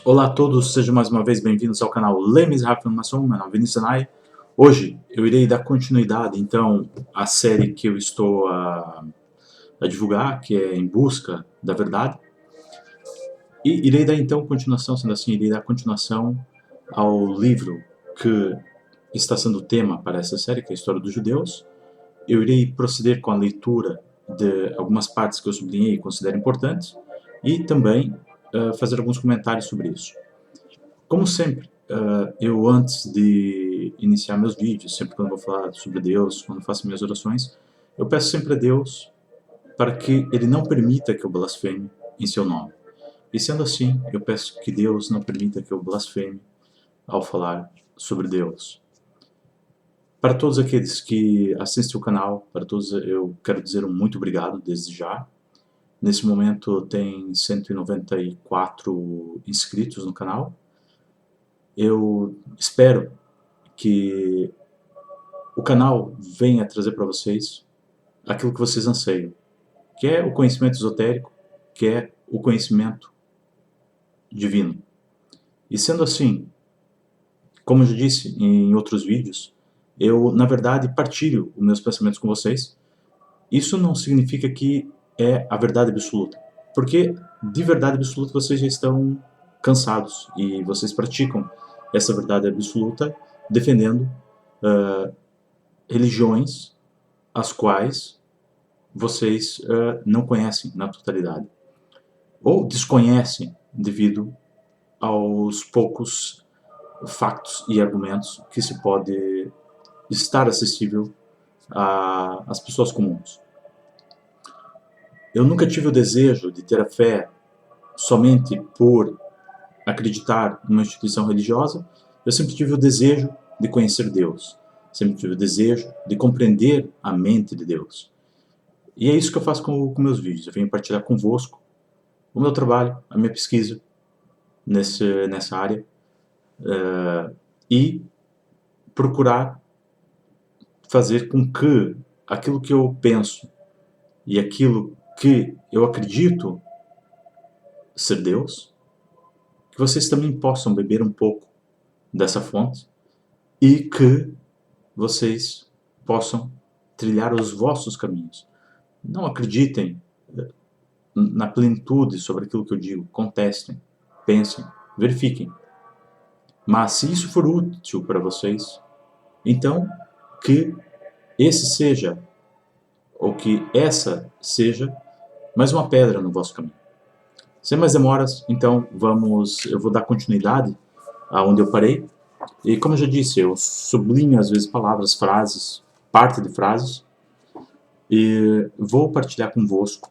Olá a todos, sejam mais uma vez bem-vindos ao canal Lemes Rápido Animação. Meu nome é Vinícius Anai. Hoje eu irei dar continuidade então à série que eu estou a divulgar, que é Em Busca da Verdade. E irei dar então continuação, sendo assim, irei dar continuação ao livro que está sendo o tema para essa série, que é a História dos Judeus. Eu irei proceder com a leitura de algumas partes que eu sublinhei e considero importantes e também fazer alguns comentários sobre isso. Como sempre, eu antes de iniciar meus vídeos, sempre quando vou falar sobre Deus, quando faço minhas orações, eu peço sempre a Deus para que Ele não permita que eu blasfeme em seu nome. E sendo assim, eu peço que Deus não permita que eu blasfeme ao falar sobre Deus. Para todos aqueles que assistem o canal, para todos eu quero dizer um muito obrigado desde já. Nesse momento tem 194 inscritos no canal. Eu espero que o canal venha trazer para vocês aquilo que vocês anseiam, que é o conhecimento esotérico, que é o conhecimento divino. E sendo assim, como eu já disse em outros vídeos, eu, na verdade, partilho os meus pensamentos com vocês. Isso não significa que é a verdade absoluta, porque de verdade absoluta vocês já estão cansados e vocês praticam essa verdade absoluta defendendo religiões as quais vocês não conhecem na totalidade, ou desconhecem devido aos poucos factos e argumentos que se pode estar acessível às pessoas comuns. Eu nunca tive o desejo de ter a fé somente por acreditar numa instituição religiosa. Eu sempre tive o desejo de conhecer Deus, sempre tive o desejo de compreender a mente de Deus. E é isso que eu faço com meus vídeos. Eu venho partilhar convosco o meu trabalho, a minha pesquisa nessa área e procurar fazer com que aquilo que eu penso e aquilo que eu acredito ser Deus, que vocês também possam beber um pouco dessa fonte e que vocês possam trilhar os vossos caminhos. Não acreditem na plenitude sobre aquilo que eu digo, contestem, pensem, verifiquem. Mas se isso for útil para vocês, então que esse seja, ou que essa seja, mais uma pedra no vosso caminho. Sem mais demoras, então eu vou dar continuidade aonde eu parei. E como eu já disse, eu sublinho às vezes palavras, frases, parte de frases, e vou partilhar convosco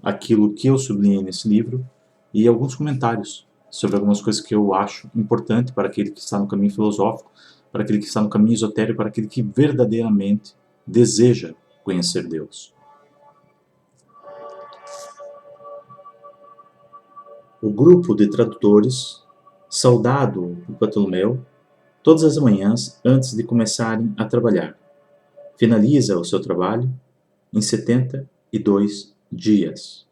aquilo que eu sublinhei nesse livro e alguns comentários sobre algumas coisas que eu acho importante para aquele que está no caminho filosófico, para aquele que está no caminho esotérico, para aquele que verdadeiramente deseja conhecer Deus. O grupo de tradutores, saudado por Bartolomeu, todas as manhãs antes de começarem a trabalhar, finaliza o seu trabalho em 72 dias.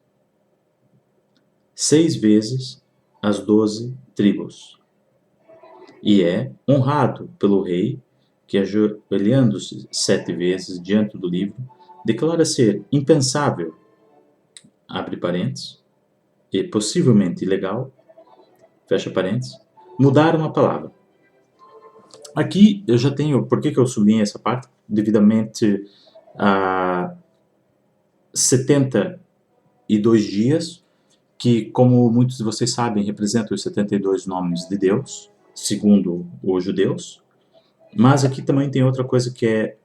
6 vezes as 12 tribos. E é honrado pelo rei, que ajoelhando-se 7 vezes diante do livro, declara ser impensável, abre parênteses, e possivelmente ilegal, fecha parênteses, mudar uma palavra. Aqui eu já tenho, por que eu sublinhei essa parte? Devidamente a 72 dias, que, como muitos de vocês sabem, representam os 72 nomes de Deus, segundo os judeus. Mas aqui também tem outra coisa que é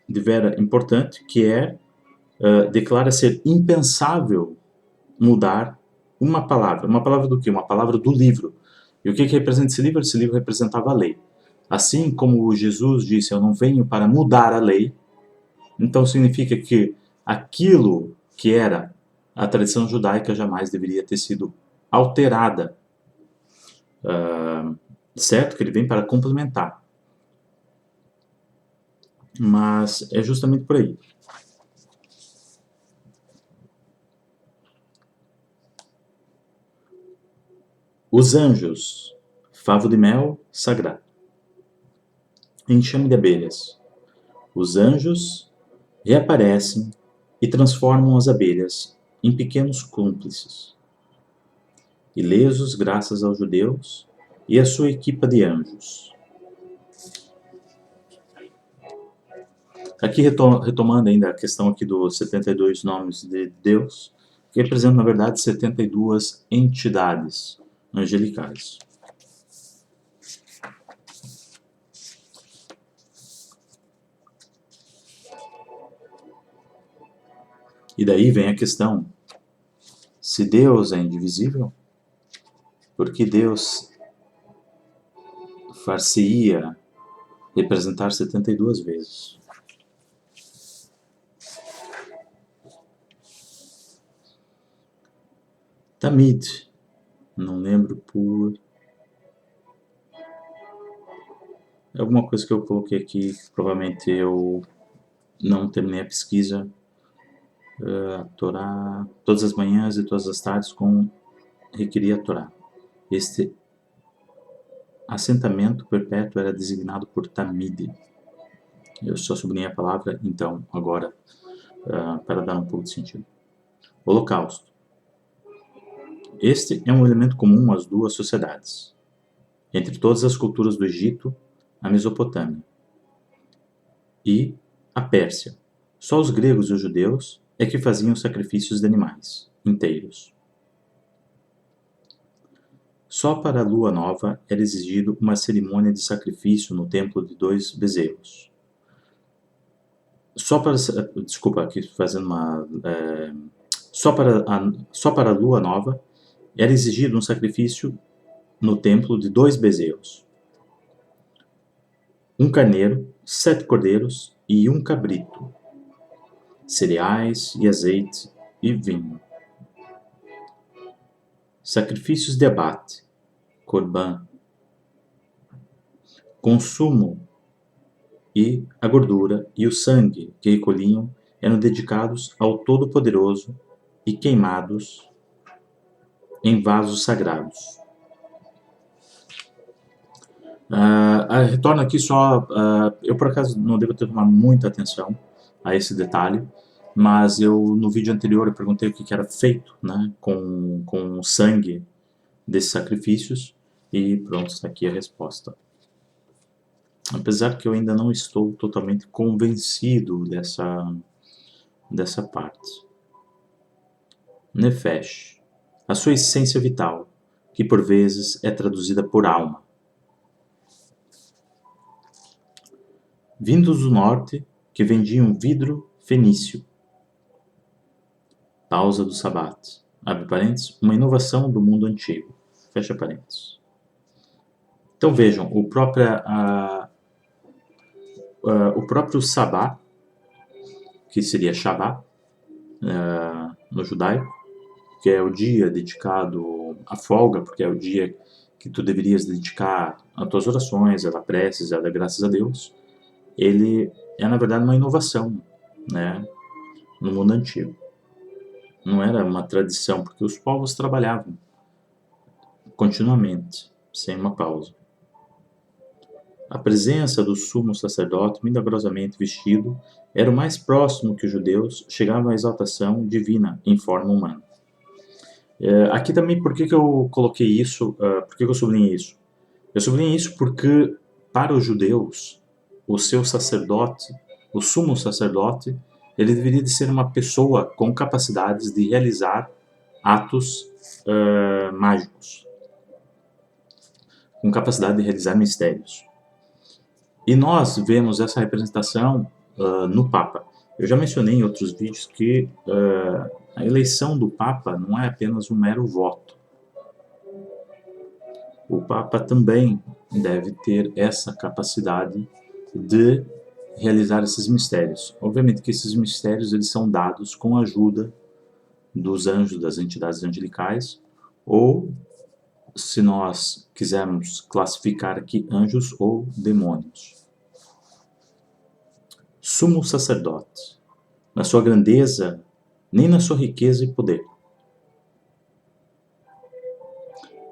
de vera importante, que é declara ser impensável mudar uma palavra. Uma palavra do quê? Uma palavra do livro. E o que representa esse livro? Esse livro representava a lei. Assim como Jesus disse, eu não venho para mudar a lei, então significa que aquilo que era a tradição judaica jamais deveria ter sido alterada. Certo que ele vem para complementar. Mas é justamente por aí. Os anjos, favo de mel sagrado. Enxame de abelhas. Os anjos reaparecem e transformam as abelhas em pequenos cúmplices, ilesos graças aos judeus e à sua equipa de anjos. Aqui retomando ainda a questão aqui dos 72 nomes de Deus, que representam, na verdade, 72 entidades angelicais. E daí vem a questão, se Deus é indivisível, por que Deus far-se-ia representar 72 vezes? Tamid, não lembro por alguma coisa que eu coloquei aqui, provavelmente eu não terminei a pesquisa. A Torá, todas as manhãs e todas as tardes requeria a Torá. Este assentamento perpétuo era designado por Tamid. Eu só sublinhei a palavra, então, agora, para dar um pouco de sentido. Holocausto. Este é um elemento comum às duas sociedades, entre todas as culturas do Egito, a Mesopotâmia e a Pérsia. Só os gregos e os judeus é que faziam sacrifícios de animais inteiros. Só para a lua nova era exigido uma cerimônia de sacrifício no templo de 2 bezerros. Só para a lua nova era exigido um sacrifício no templo de 2 bezerros, um carneiro, 7 cordeiros e um cabrito, cereais e azeite e vinho. Sacrifícios de abate, corban, consumo e a gordura e o sangue que recolhiam eram dedicados ao Todo-Poderoso e queimados em vasos sagrados. Retorno aqui só, eu por acaso não devo ter tomado muita atenção a esse detalhe, mas no vídeo anterior eu perguntei o que era feito, né, com o sangue desses sacrifícios, e pronto, está aqui a resposta. Apesar que eu ainda não estou totalmente convencido dessa parte. Nefesh, a sua essência vital, que por vezes é traduzida por alma. Vindos do norte, que vendiam vidro fenício. Pausa do Sabat. Abre parênteses, uma inovação do mundo antigo. Fecha parênteses. Então vejam, o próprio Sabá, que seria Shabá, no judaico, que é o dia dedicado à folga, porque é o dia que tu deverias dedicar às tuas orações, a preces, a dar graças a Deus, ele é, na verdade, uma inovação, né, no mundo antigo. Não era uma tradição, porque os povos trabalhavam continuamente, sem uma pausa. A presença do sumo sacerdote, milagrosamente vestido, era o mais próximo que os judeus chegavam à exaltação divina em forma humana. Aqui também, por que eu coloquei isso? Por que eu sublinhei isso? Eu sublinhei isso porque, para os judeus, o seu sacerdote, o sumo sacerdote, ele deveria de ser uma pessoa com capacidades de realizar atos mágicos, com capacidade de realizar mistérios. E nós vemos essa representação no Papa. Eu já mencionei em outros vídeos que a eleição do Papa não é apenas um mero voto. O Papa também deve ter essa capacidade de realizar esses mistérios. Obviamente que esses mistérios eles são dados com a ajuda dos anjos, das entidades angelicais, ou, se nós quisermos classificar aqui, anjos ou demônios. Sumo sacerdote, na sua grandeza, nem na sua riqueza e poder.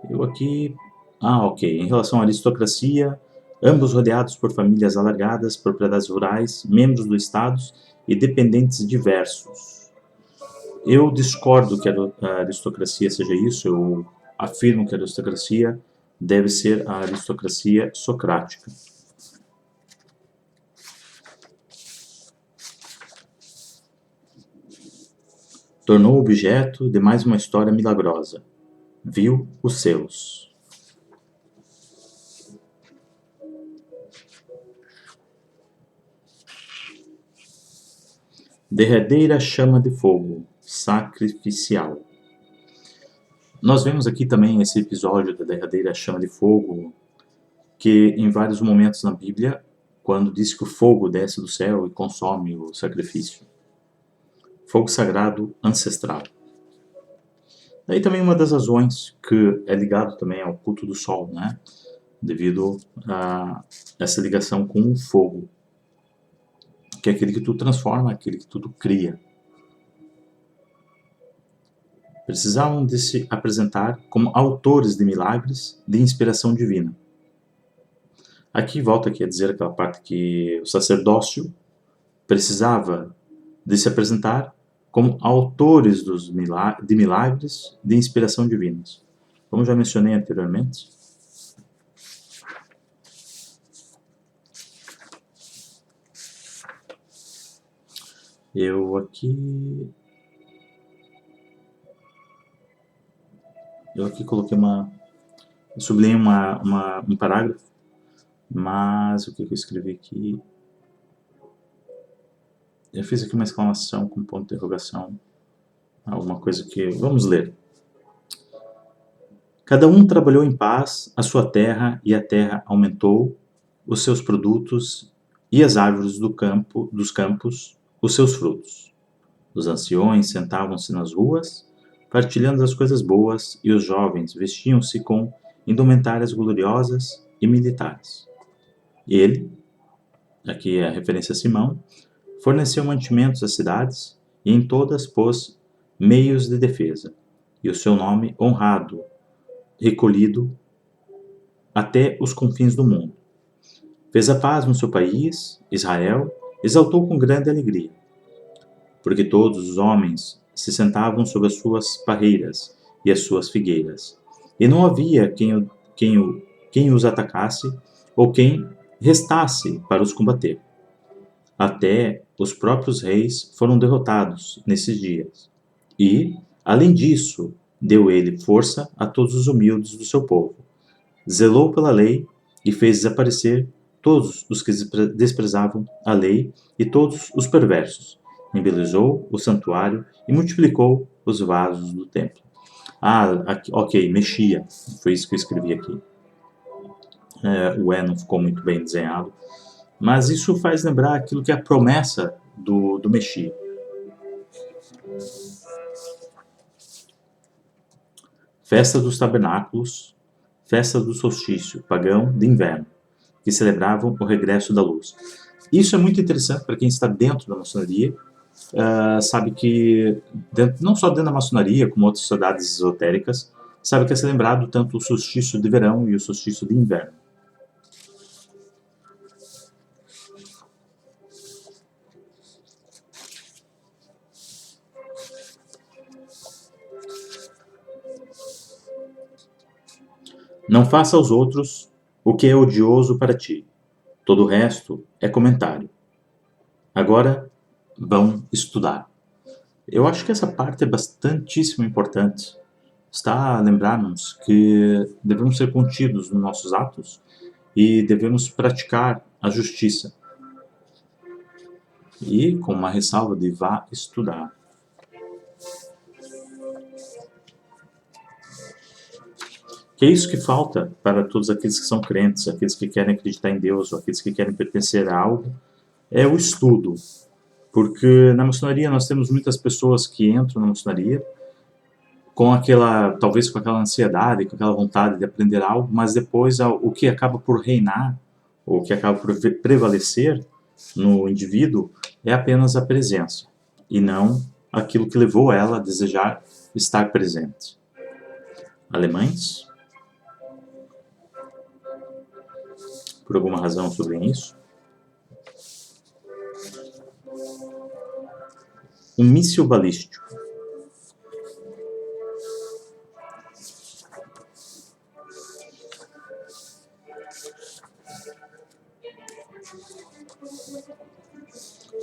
Eu aqui... ok. Em relação à aristocracia, ambos rodeados por famílias alargadas, propriedades rurais, membros do Estado e dependentes diversos. Eu discordo que a aristocracia seja isso. Eu afirmo que a aristocracia deve ser a aristocracia socrática. Tornou objeto de mais uma história milagrosa. Viu os seus. Derradeira chama de fogo, sacrificial. Nós vemos aqui também esse episódio da derradeira chama de fogo, que em vários momentos na Bíblia, quando diz que o fogo desce do céu e consome o sacrifício. Fogo sagrado ancestral. Daí também uma das razões que é ligado também ao culto do sol, né? Devido a essa ligação com o fogo, que é aquele que tudo transforma, aquele que tudo cria. Precisavam de se apresentar como autores de milagres de inspiração divina. Aqui volta aqui a dizer aquela parte que o sacerdócio precisava de se apresentar como autores de milagres de inspiração divinas. Como já mencionei anteriormente, eu aqui coloquei sublinhei um parágrafo, mas o que eu escrevi aqui? Eu fiz aqui uma exclamação com ponto de interrogação, alguma coisa que... Vamos ler. Cada um trabalhou em paz a sua terra, e a terra aumentou os seus produtos, e as árvores dos campos os seus frutos. Os anciões sentavam-se nas ruas, partilhando as coisas boas, e os jovens vestiam-se com indumentárias gloriosas e militares. Ele, aqui é a referência a Simão, forneceu mantimentos às cidades, e em todas pôs meios de defesa, e o seu nome honrado, recolhido até os confins do mundo. Fez a paz no seu país, Israel, exaltou com grande alegria, porque todos os homens se sentavam sob as suas parreiras e as suas figueiras, e não havia quem os atacasse ou quem restasse para os combater. Até os próprios reis foram derrotados nesses dias. E, além disso, deu ele força a todos os humildes do seu povo. Zelou pela lei e fez desaparecer todos os que desprezavam a lei e todos os perversos. Embelezou o santuário e multiplicou os vasos do templo. Aqui, ok, mexia. Foi isso que eu escrevi aqui. O E não ficou muito bem desenhado. Mas isso faz lembrar aquilo que é a promessa do Messias. Festa dos tabernáculos, festa do solstício pagão de inverno, que celebravam o regresso da luz. Isso é muito interessante para quem está dentro da maçonaria. Sabe que, não só dentro da maçonaria, como outras sociedades esotéricas, sabe que é celebrado tanto o solstício de verão e o solstício de inverno. Não faça aos outros o que é odioso para ti. Todo o resto é comentário. Agora, vão estudar. Eu acho que essa parte é bastantíssimo importante. Está a lembrar-nos que devemos ser contidos nos nossos atos e devemos praticar a justiça. E com uma ressalva de vá estudar. Que é isso que falta para todos aqueles que são crentes, aqueles que querem acreditar em Deus, ou aqueles que querem pertencer a algo, é o estudo. Porque na maçonaria nós temos muitas pessoas que entram na maçonaria com talvez com aquela ansiedade, com aquela vontade de aprender algo, mas depois o que acaba por reinar, ou o que acaba por prevalecer no indivíduo é apenas a presença, e não aquilo que levou ela a desejar estar presente. Alemães? por alguma razão sobre isso. Um míssil balístico.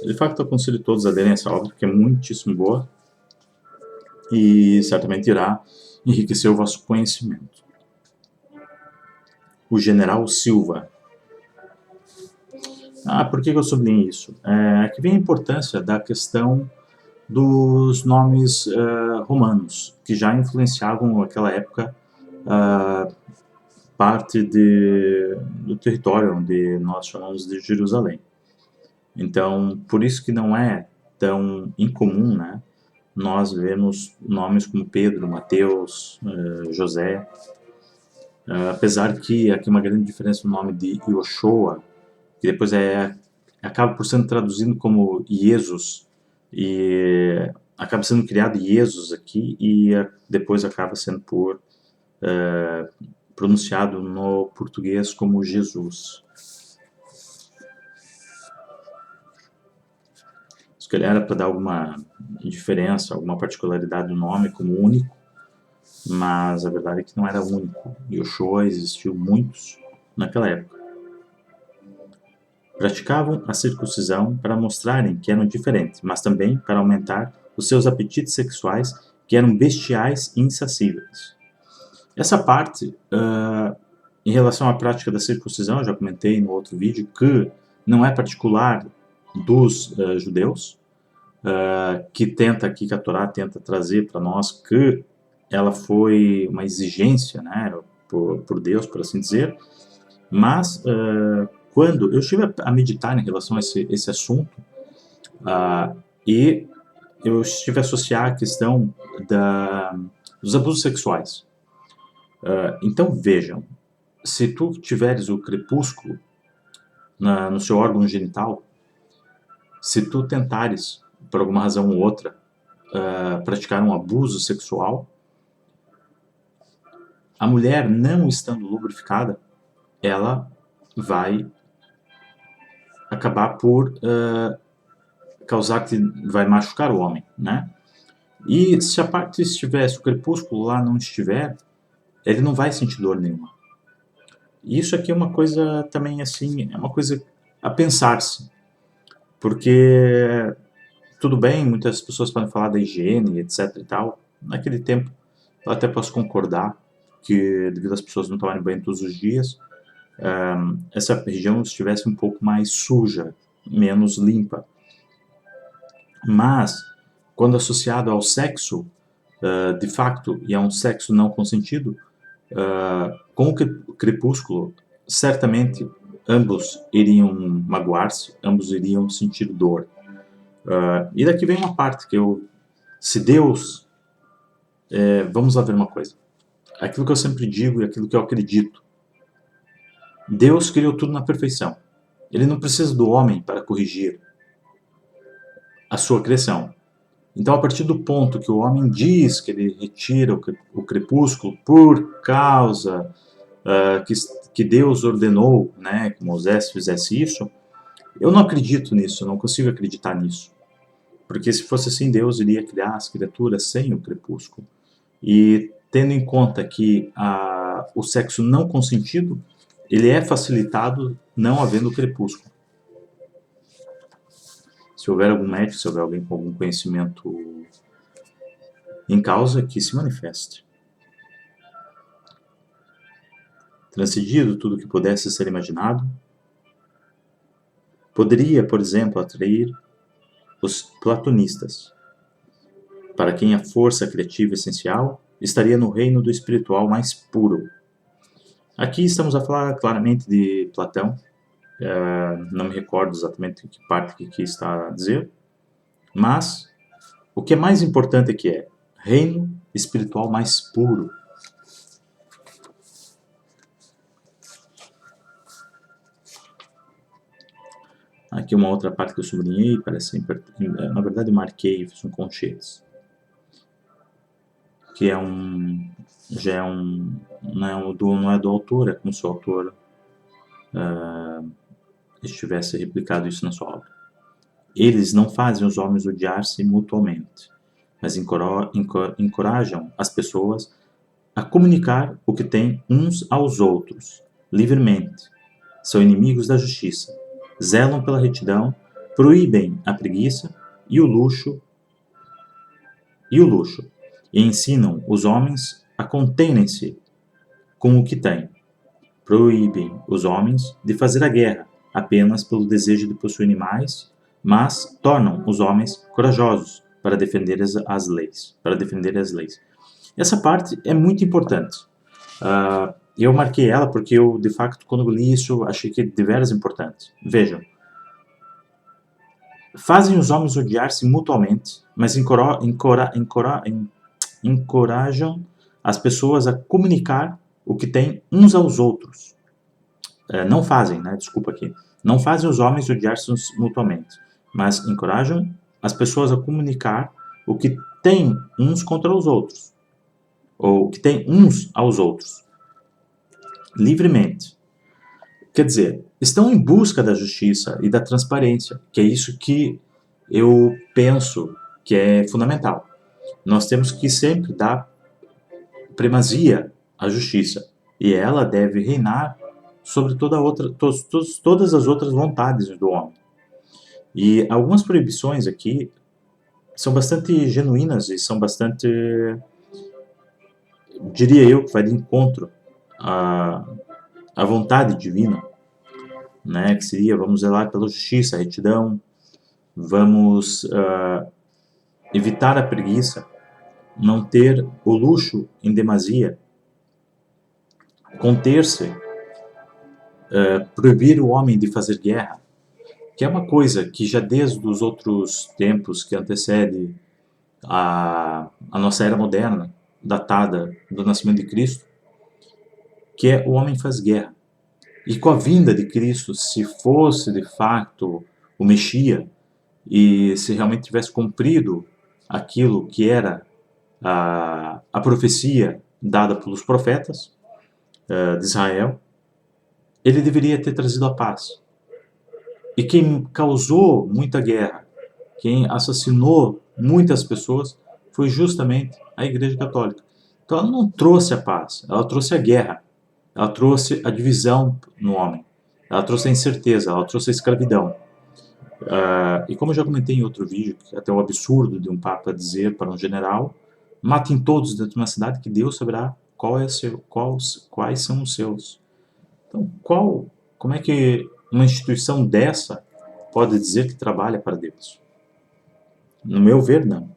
De fato, aconselho todos a lerem essa obra, que é muitíssimo boa e certamente irá enriquecer o vosso conhecimento. O General Silva. Por que eu sublinhei isso? Aqui vem a importância da questão dos nomes romanos, que já influenciavam naquela época parte do território onde nós chamamos de Jerusalém. Então, por isso que não é tão incomum, né, nós vemos nomes como Pedro, Mateus, José, apesar que aqui uma grande diferença no nome de Yoshua, que depois acaba por sendo traduzido como Jesus, e acaba sendo criado Jesus aqui, e depois acaba sendo pronunciado no português como Jesus. Se calhar era para dar alguma diferença, alguma particularidade do nome como único, mas a verdade é que não era único. Yoshua existiu muitos naquela época. Praticavam a circuncisão para mostrarem que eram diferentes, mas também para aumentar os seus apetites sexuais, que eram bestiais e insaciáveis. Essa parte, em relação à prática da circuncisão, eu já comentei no outro vídeo, que não é particular dos judeus, que tenta aqui, que a Torá tenta trazer para nós que ela foi uma exigência, né, por Deus, por assim dizer, mas quando eu estive a meditar em relação a esse assunto, e eu estive a associar a questão dos abusos sexuais. Então vejam, se tu tiveres o crepúsculo no seu órgão genital, se tu tentares, por alguma razão ou outra, praticar um abuso sexual, a mulher não estando lubrificada, ela vai acabar por causar que vai machucar o homem, né? E se a parte estiver, se o crepúsculo lá não estiver, ele não vai sentir dor nenhuma. E isso aqui é uma coisa também assim, é uma coisa a pensar-se, porque tudo bem, muitas pessoas podem falar da higiene, etc e tal. Naquele tempo, eu até posso concordar que devido às pessoas não tomarem banho todos os dias, essa região estivesse um pouco mais suja, menos limpa. Mas, quando associado ao sexo, de facto, e a um sexo não consentido, com o crepúsculo, certamente ambos iriam magoar-se, ambos iriam sentir dor. E daqui vem uma parte que se Deus, vamos lá ver uma coisa, aquilo que eu sempre digo e aquilo que eu acredito, Deus criou tudo na perfeição. Ele não precisa do homem para corrigir a sua criação. Então, a partir do ponto que o homem diz que ele retira o crepúsculo por causa que Deus ordenou, né, que Moisés fizesse isso, eu não acredito nisso, eu não consigo acreditar nisso. Porque se fosse assim, Deus iria criar as criaturas sem o crepúsculo. E tendo em conta que o sexo não consentido, ele é facilitado não havendo crepúsculo. Se houver algum médico, se houver alguém com algum conhecimento em causa, que se manifeste. Transcendido tudo que pudesse ser imaginado, poderia, por exemplo, atrair os platonistas, para quem a força criativa essencial estaria no reino do espiritual mais puro. Aqui estamos a falar claramente de Platão, não me recordo exatamente que parte que está a dizer, mas o que é mais importante aqui é reino espiritual mais puro. Aqui uma outra parte que eu sublinhei, parece na verdade eu marquei, fiz um conchetes, que não é do autor, é como se o autor tivesse replicado isso na sua obra. Eles não fazem os homens odiar-se mutuamente, mas encorajam as pessoas a comunicar o que têm uns aos outros, livremente. São inimigos da justiça, zelam pela retidão, proíbem a preguiça e o luxo, e ensinam os homens a conterem-se com o que têm. Proíbem os homens de fazer a guerra apenas pelo desejo de possuírem mais, mas tornam os homens corajosos para defender as leis. Essa parte é muito importante. Eu marquei ela porque eu, de facto, quando li isso, achei que é deveras importante. Vejam. Fazem os homens odiar-se mutuamente, mas encorajam as pessoas a comunicar o que têm uns aos outros. Não fazem, né? Desculpa aqui. Não fazem os homens odiar-se mutuamente, mas encorajam as pessoas a comunicar o que têm uns contra os outros, ou o que têm uns aos outros, livremente. Quer dizer, estão em busca da justiça e da transparência, que é isso que eu penso que é fundamental. Nós temos que sempre dar primazia à justiça, e ela deve reinar sobre todas as outras vontades do homem. E algumas proibições aqui são bastante genuínas e são bastante, diria eu, que vai de encontro à vontade divina, né? Que seria, vamos zelar pela justiça, a retidão, vamos evitar a preguiça, não ter o luxo em demasia, conter-se, proibir o homem de fazer guerra, que é uma coisa que já desde os outros tempos que antecede a nossa era moderna, datada do nascimento de Cristo, que é o homem faz guerra. E com a vinda de Cristo, se fosse de fato o Messias, e se realmente tivesse cumprido aquilo que era a profecia dada pelos profetas de Israel, ele deveria ter trazido a paz. E quem causou muita guerra, quem assassinou muitas pessoas, foi justamente a Igreja Católica. Então ela não trouxe a paz, ela trouxe a guerra, ela trouxe a divisão no homem, ela trouxe a incerteza, ela trouxe a escravidão. E como eu já comentei em outro vídeo, até o absurdo de um papa dizer para um general: matem todos dentro de uma cidade que Deus saberá quais são os seus. Então, como é que uma instituição dessa pode dizer que trabalha para Deus? No meu ver, não.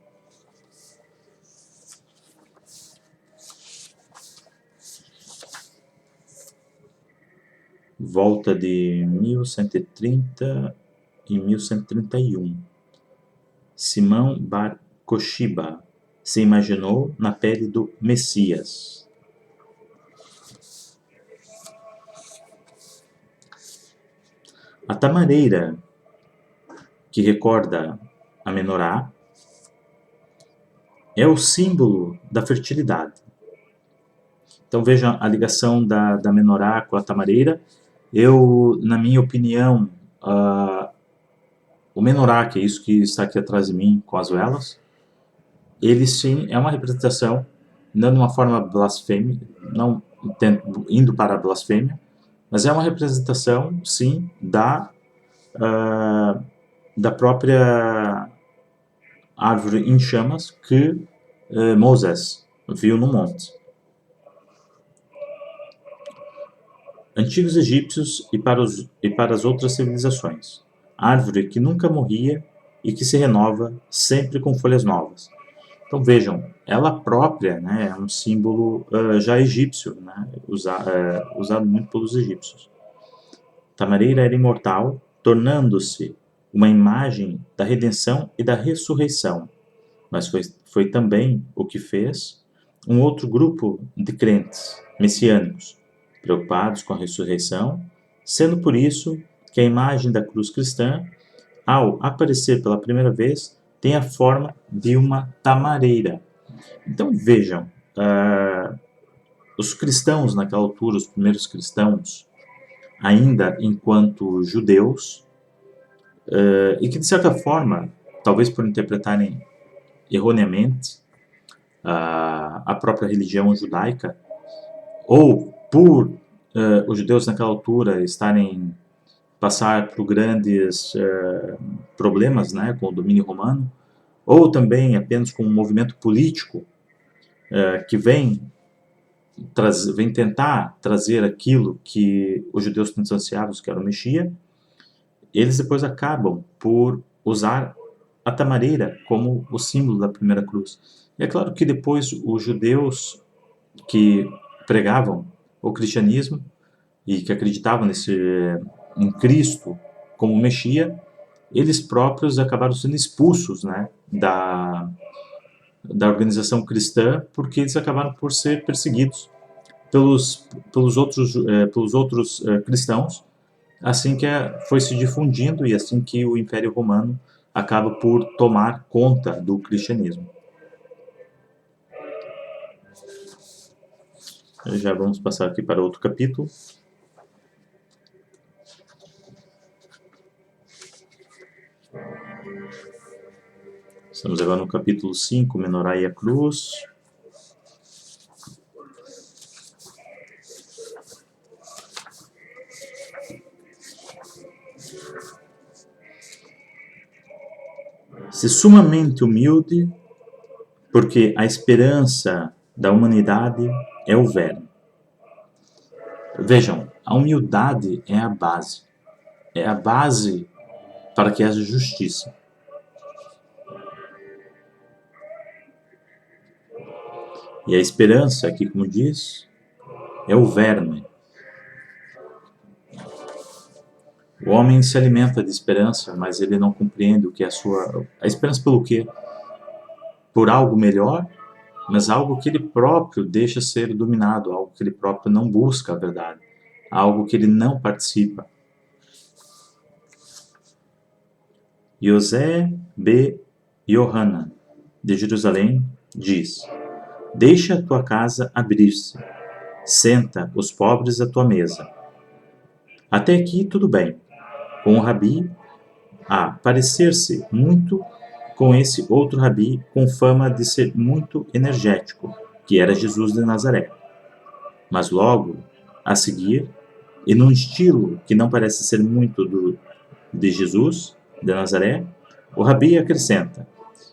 Volta de 1130 e 1131. Simão Bar Kokhba se imaginou na pele do Messias. A tamareira, que recorda a menorá, é o símbolo da fertilidade. Então vejam a ligação da menorá com a tamareira. Na minha opinião, o menorá, que é isso que está aqui atrás de mim com as velas, ele sim é uma representação, não de uma forma blasfêmica, não indo para a blasfêmia, mas é uma representação, sim, da própria árvore em chamas que Moisés viu no monte. Antigos egípcios e para as outras civilizações. Árvore que nunca morria e que se renova sempre com folhas novas. Então vejam, ela própria, né, é um símbolo já egípcio, né, usado muito pelos egípcios. Tamareira era imortal, tornando-se uma imagem da redenção e da ressurreição, mas foi também o que fez um outro grupo de crentes messiânicos, preocupados com a ressurreição, sendo por isso que a imagem da cruz cristã, ao aparecer pela primeira vez, tem a forma de uma tamareira. Então vejam, os cristãos naquela altura, os primeiros cristãos, ainda enquanto judeus, e que de certa forma, talvez por interpretarem erroneamente a própria religião judaica, ou por os judeus naquela altura estarem passar por grandes problemas, né, com o domínio romano, ou também apenas com um movimento político que vem tentar trazer aquilo que os judeus tanto ansiavam, que era o Messias, eles depois acabam por usar a tamareira como o símbolo da primeira cruz. E é claro que depois os judeus que pregavam o cristianismo e que acreditavam em Cristo como Messias, eles próprios acabaram sendo expulsos, né, da organização cristã, porque eles acabaram por ser perseguidos pelos outros cristãos, assim que foi se difundindo e assim que o Império Romano acaba por tomar conta do cristianismo. Já vamos passar aqui para outro capítulo. Estamos agora no capítulo 5, Menorá e a Cruz. Se sumamente humilde, porque a esperança da humanidade é o verme. Vejam, a humildade é a base. É a base para que haja justiça. E a esperança, aqui como diz, é o verme. O homem se alimenta de esperança, mas ele não compreende o que é a esperança pelo quê? Por algo melhor, mas algo que ele próprio deixa ser dominado, algo que ele próprio não busca a verdade, algo que ele não participa. José B. Yohanan, de Jerusalém, diz: deixa a tua casa abrir-se, senta os pobres à tua mesa. Até aqui tudo bem, com o Rabi a parecer-se muito com esse outro Rabi com fama de ser muito energético, que era Jesus de Nazaré. Mas logo a seguir, e num estilo que não parece ser muito de Jesus de Nazaré, o Rabi acrescenta: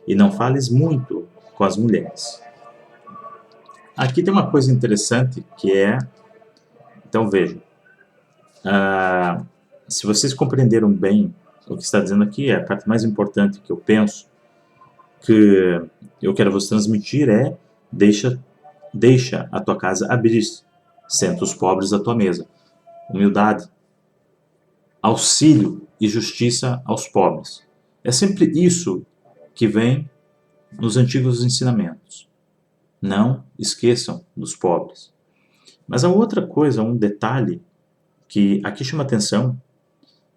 e não fales muito com as mulheres. Aqui tem uma coisa interessante que é, então vejam, se vocês compreenderam bem o que está dizendo aqui, a parte mais importante que eu penso que eu quero vos transmitir é: deixa a tua casa abrir-se, senta os pobres à tua mesa. Humildade, auxílio e justiça aos pobres. É sempre isso que vem nos antigos ensinamentos. Não esqueçam dos pobres. Mas há outra coisa, um detalhe que aqui chama atenção,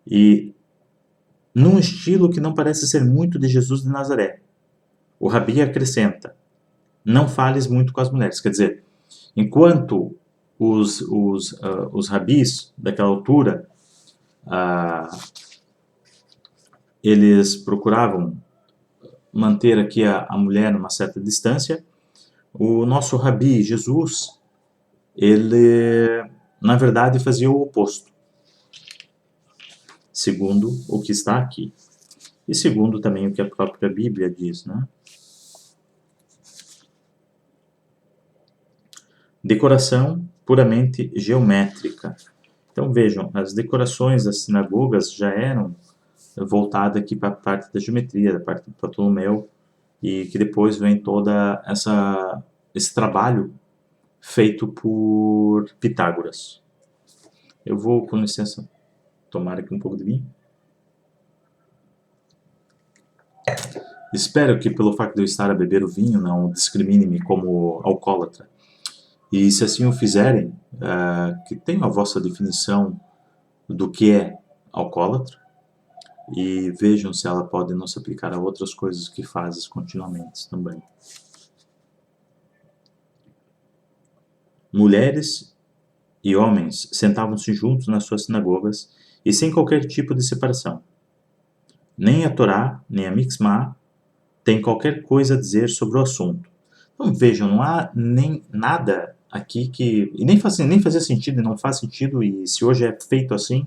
e num estilo que não parece ser muito de Jesus de Nazaré. O Rabi acrescenta: não fales muito com as mulheres. Quer dizer, enquanto os rabis daquela altura eles procuravam manter aqui a mulher numa certa distância, o nosso Rabi Jesus, ele na verdade fazia o oposto, segundo o que está aqui e segundo também o que a própria Bíblia diz, né? Decoração puramente geométrica. Então vejam, as decorações das sinagogas já eram voltadas aqui para a parte da geometria, da parte do Ptolomeu, e que depois vem toda esse trabalho feito por Pitágoras. Eu vou, com licença, tomar aqui um pouco de vinho. Espero que pelo fato de eu estar a beber o vinho não discrimine-me como alcoólatra. E se assim o fizerem, que tenham a vossa definição do que é alcoólatra e vejam se ela pode não se aplicar a outras coisas que fazes continuamente também. Mulheres e homens sentavam-se juntos nas suas sinagogas e sem qualquer tipo de separação. Nem a Torá, nem a Mixmá tem qualquer coisa a dizer sobre o assunto. Então vejam, não há nem nada aqui que... E nem fazia sentido, e não faz sentido, e se hoje é feito assim,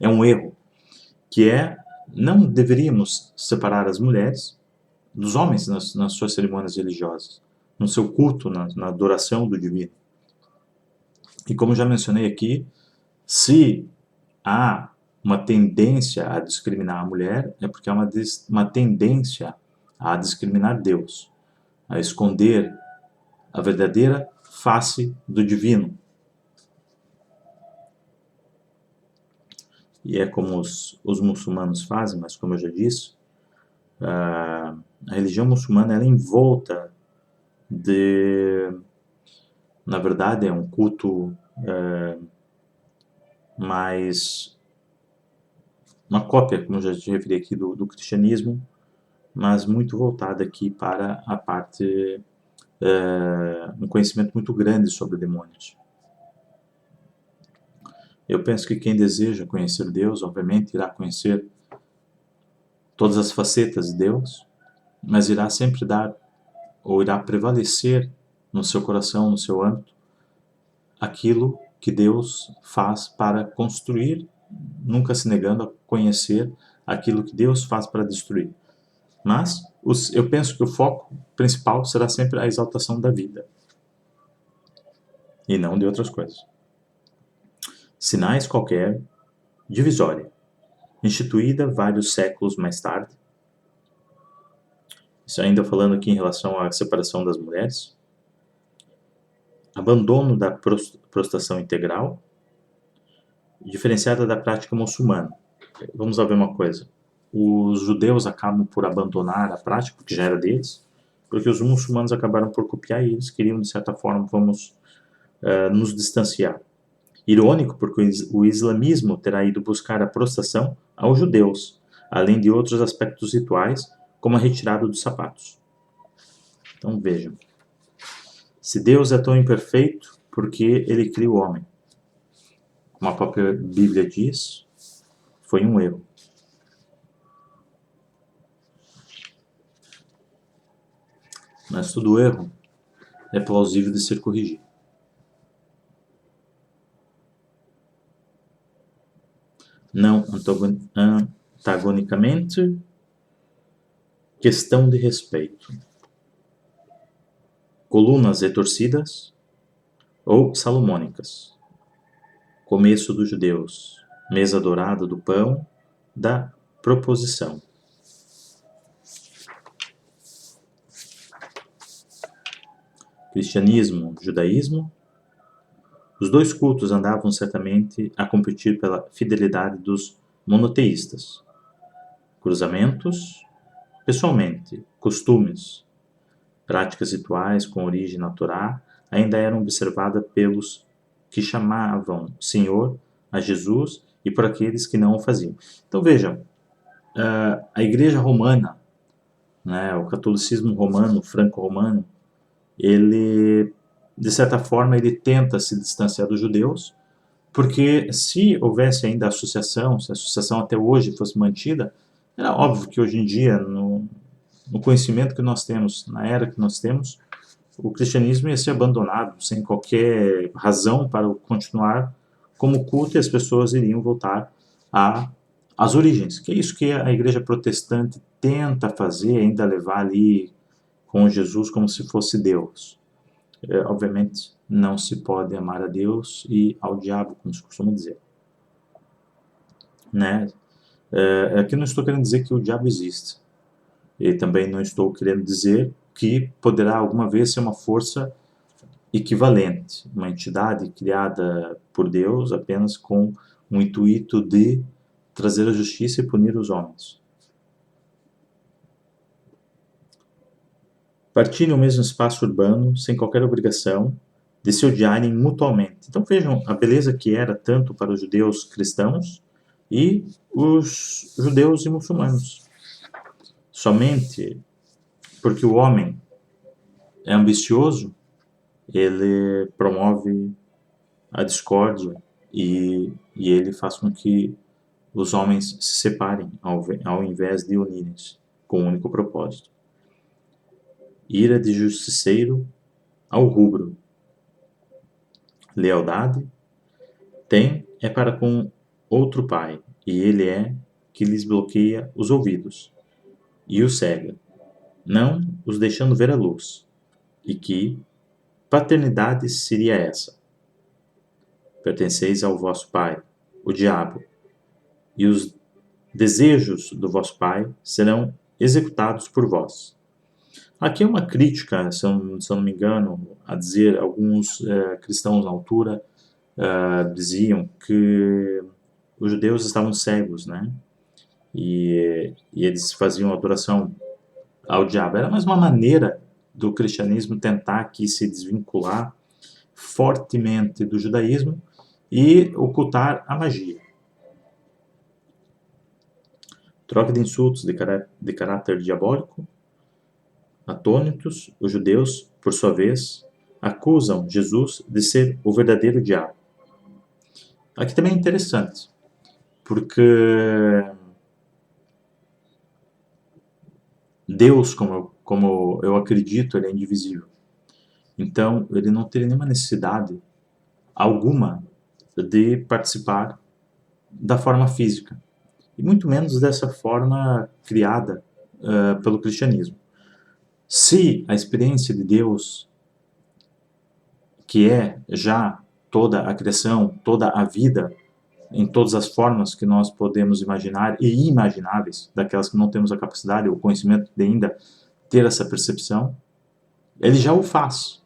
é um erro. Que é, não deveríamos separar as mulheres dos homens nas suas cerimônias religiosas, no seu culto, na adoração do divino. E como já mencionei aqui, se há uma tendência a discriminar a mulher, é porque há uma tendência a discriminar Deus, a esconder a verdadeira face do divino. E é como os muçulmanos fazem, mas como eu já disse, a religião muçulmana ela é envolta de... Na verdade, é um culto mais... Uma cópia, como eu já te referi aqui, do cristianismo, mas muito voltada aqui para a parte... um conhecimento muito grande sobre demônios. Eu penso que quem deseja conhecer Deus, obviamente, irá conhecer todas as facetas de Deus, mas irá sempre dar, ou irá prevalecer no seu coração, no seu âmbito, aquilo que Deus faz para construir, nunca se negando a conhecer aquilo que Deus faz para destruir. Mas eu penso que o foco principal será sempre a exaltação da vida, e não de outras coisas. Sinais qualquer, divisória, instituída vários séculos mais tarde. Isso ainda falando aqui em relação à separação das mulheres. Abandono da prostração integral, diferenciada da prática muçulmana. Vamos lá ver uma coisa. Os judeus acabam por abandonar a prática, porque já era deles, porque os muçulmanos acabaram por copiar e eles queriam, de certa forma, nos distanciar. Irônico, porque o islamismo terá ido buscar a prostração aos judeus, além de outros aspectos rituais, como a retirada dos sapatos. Então vejam, se Deus é tão imperfeito, por que ele cria o homem? Como a própria Bíblia diz, foi um erro. Mas todo erro é plausível de ser corrigido. Não antagonicamente, questão de respeito. Colunas retorcidas ou salomônicas. Começo dos judeus. Mesa dourada do pão da proposição. Cristianismo, judaísmo. Os dois cultos andavam certamente a competir pela fidelidade dos monoteístas. Cruzamentos, pessoalmente, costumes, práticas rituais com origem na Torá ainda eram observadas pelos que chamavam Senhor a Jesus e por aqueles que não o faziam. Então vejam, a Igreja Romana, né, o catolicismo romano, franco-romano, ele, de certa forma, ele tenta se distanciar dos judeus, porque se houvesse ainda associação, se a associação até hoje fosse mantida, era óbvio que hoje em dia, no conhecimento que nós temos, na era que nós temos, o cristianismo ia ser abandonado sem qualquer razão para continuar como culto e as pessoas iriam voltar às origens. Que é isso que a igreja protestante tenta fazer, ainda levar ali com Jesus como se fosse Deus. Obviamente, não se pode amar a Deus e ao diabo, como se costuma dizer. Né? Aqui não estou querendo dizer que o diabo existe. E também não estou querendo dizer que poderá alguma vez ser uma força equivalente, uma entidade criada por Deus apenas com o intuito de trazer a justiça e punir os homens. Partilham o mesmo espaço urbano sem qualquer obrigação de se odiarem mutuamente. Então vejam a beleza que era tanto para os judeus cristãos e os judeus e muçulmanos. Somente porque o homem é ambicioso, ele promove a discórdia e ele faz com que os homens se separem ao invés de unirem-se com um único propósito. Ira de justiceiro ao rubro. Lealdade tem é para com outro pai, e ele é que lhes bloqueia os ouvidos e os cega, não os deixando ver a luz. E que paternidade seria essa? Pertenceis ao vosso pai, o diabo, e os desejos do vosso pai serão executados por vós. Aqui é uma crítica, se eu não me engano, a dizer, alguns cristãos na altura diziam que os judeus estavam cegos, né? E eles faziam adoração ao diabo. Era mais uma maneira do cristianismo tentar aqui se desvincular fortemente do judaísmo e ocultar a magia. Troca de insultos de caráter diabólico. Atônitos, os judeus, por sua vez, acusam Jesus de ser o verdadeiro diabo. Aqui também é interessante, porque Deus, como eu acredito, ele é indivisível. Então, ele não teria nenhuma necessidade alguma de participar da forma física, e muito menos dessa forma criada pelo cristianismo. Se a experiência de Deus, que é já toda a criação, toda a vida, em todas as formas que nós podemos imaginar e imagináveis, daquelas que não temos a capacidade ou conhecimento de ainda ter essa percepção, ele já o faz.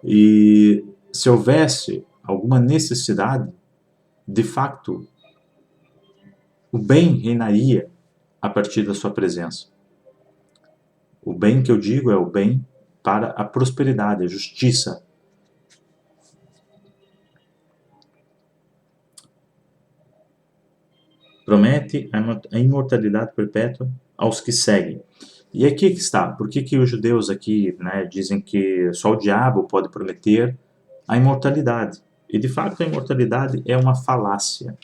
E se houvesse alguma necessidade, de fato, o bem reinaria a partir da sua presença. O bem que eu digo é o bem para a prosperidade, a justiça. Promete a imortalidade perpétua aos que seguem. E aqui que está. Por que os judeus aqui, né, dizem que só o diabo pode prometer a imortalidade? E de fato a imortalidade é uma falácia.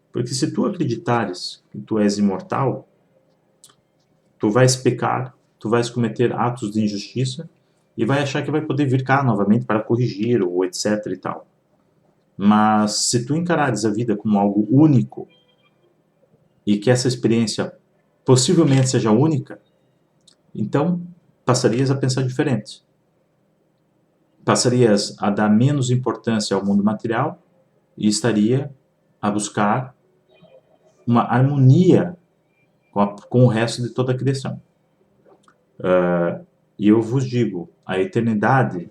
Porque se tu acreditares que tu és imortal, tu vais pecar, tu vais cometer atos de injustiça e vai achar que vai poder vir cá novamente para corrigir ou etc e tal. Mas se tu encarares a vida como algo único e que essa experiência possivelmente seja única, então passarias a pensar diferente. Passarias a dar menos importância ao mundo material e estaria a buscar uma harmonia com o resto de toda a criação. E eu vos digo, a eternidade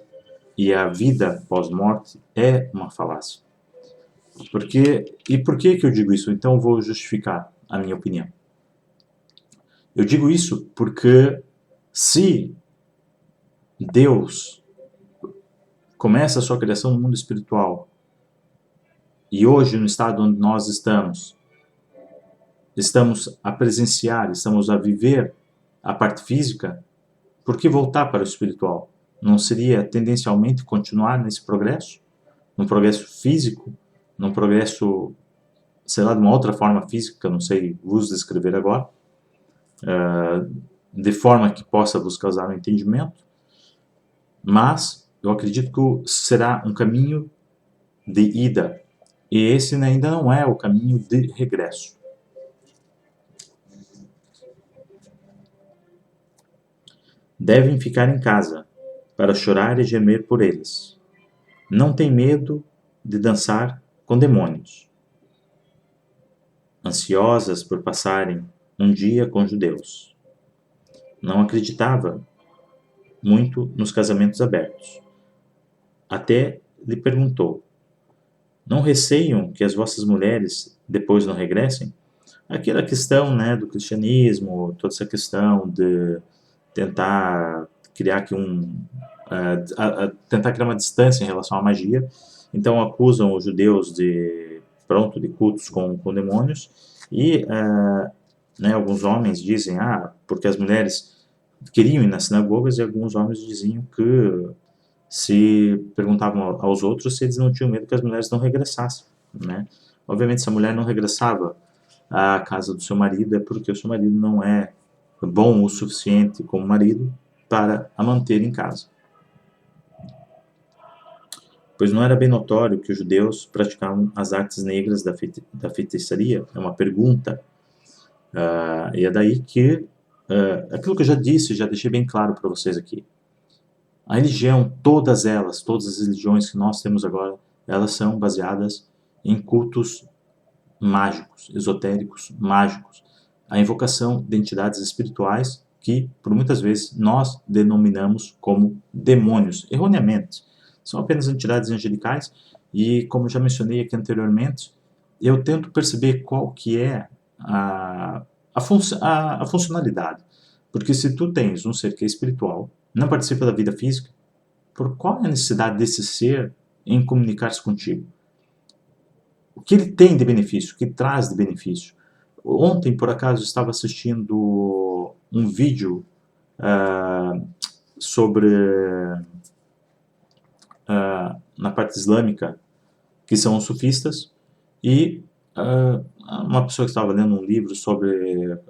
e a vida pós-morte é uma falácia. Por que eu digo isso? Então eu vou justificar a minha opinião. Eu digo isso porque se Deus começa a sua criação no mundo espiritual e hoje, no estado onde nós estamos a presenciar, estamos a viver a parte física, por que voltar para o espiritual? Não seria tendencialmente continuar nesse progresso? Num progresso físico? Num progresso, sei lá, de uma outra forma física, que eu não sei vos descrever agora, de forma que possa vos causar um entendimento, mas eu acredito que será um caminho de ida, e esse ainda não é o caminho de regresso. Devem ficar em casa, para chorar e gemer por eles. Não tem medo de dançar com demônios. Ansiosas por passarem um dia com judeus. Não acreditava muito nos casamentos abertos. Até lhe perguntou: não receiam que as vossas mulheres depois não regressem? Aquela questão, né, do cristianismo, toda essa questão de tentar criar aqui tentar criar uma distância em relação à magia. Então acusam os judeus de cultos com demônios e né, alguns homens dizem porque as mulheres queriam ir nas sinagogas, e alguns homens diziam que se perguntavam aos outros se eles não tinham medo que as mulheres não regressassem, né? Obviamente, se a mulher não regressava à casa do seu marido, é porque o seu marido não é bom o suficiente como marido para a manter em casa. Pois não era bem notório que os judeus praticavam as artes negras da feitiçaria? É uma pergunta. E é daí que, aquilo que eu já disse, já deixei bem claro para vocês aqui. A religião, todas as religiões que nós temos agora, elas são baseadas em cultos mágicos, esotéricos, mágicos. A invocação de entidades espirituais que, por muitas vezes, nós denominamos como demônios, erroneamente. São apenas entidades angelicais e, como já mencionei aqui anteriormente, eu tento perceber qual que é a funcionalidade. Porque se tu tens um ser que é espiritual, não participa da vida física, por qual é a necessidade desse ser em comunicar-se contigo? O que ele tem de benefício? O que traz de benefício? Ontem, por acaso, estava assistindo um vídeo sobre na parte islâmica, que são os sufistas, e uma pessoa que estava lendo um livro sobre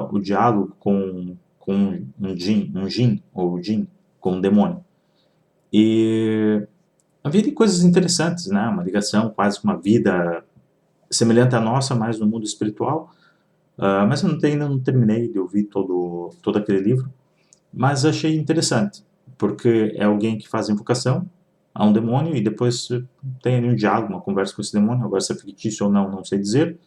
o diálogo com um jin, ou jin, com um demônio. E havia coisas interessantes, né? Uma ligação quase com uma vida semelhante à nossa, mas no mundo espiritual. Mas eu ainda não terminei de ouvir todo aquele livro, mas achei interessante, porque é alguém que faz invocação a um demônio e depois tem ali um diálogo, uma conversa com esse demônio. Agora, se é fictício ou não, não sei dizer,